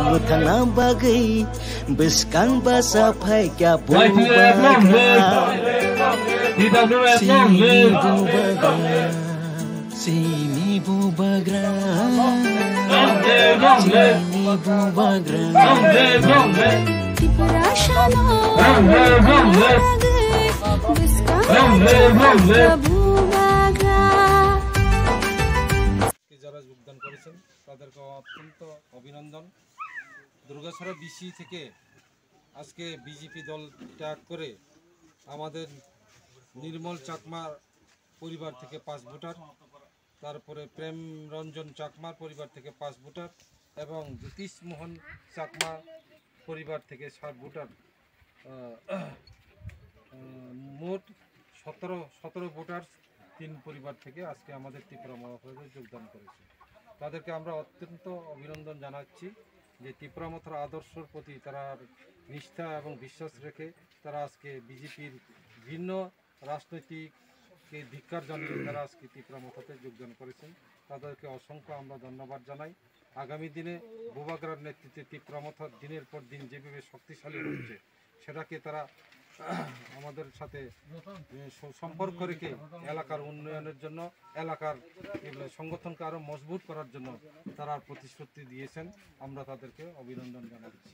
Mutana bagai Beskan basa pai kya Sini bubagra যারা যোগদান করেছেন তাদেরকে অত্যন্ত অভিনন্দন। দুর্গাছড়া বিসি থেকে আজকে বিজেপি দল ত্যাগ করে আমাদের নির্মল চাকমার পরিবার থেকে 5 ভোটার, তারপরে প্রেম রঞ্জন চাকমার পরিবার থেকে 5 ভোটার এবং জ্যোতিষ মোহন চাকমা পরিবার থেকে 7 ভোটার, মোট 17 ভোটার 3 পরিবার থেকে আজকে আমাদের ত্রিপুরা মহাসভায় যোগদান করেছে। তাদেরকে আমরা অত্যন্ত অভিনন্দন জানাচ্ছি যে ত্রিপুরা মথার আদর্শের প্রতি তারা নিষ্ঠা এবং বিশ্বাস রেখে তারা আজকে বিজেপির ভিন্ন রাজনৈতিককে ধিক্কার জানিয়ে তারা আজকে ত্রিপুরা মথাতে যোগদান করেছেন। তাদেরকে অসংখ্য আমরা ধন্যবাদ জানাই। আগামী দিনে বুবাগ্রার নেতৃত্বে ত্রিপুরা মথা দিনের পর দিন যেভাবে শক্তিশালী হচ্ছে সেটাকে তারা আমাদের সাথে সম্পর্ক রেখে এলাকার উন্নয়নের জন্য, এলাকার সংগঠনকে আরও মজবুত করার জন্য তারা প্রতিশ্রুতি দিয়েছেন। আমরা তাদেরকে অভিনন্দন জানাচ্ছি।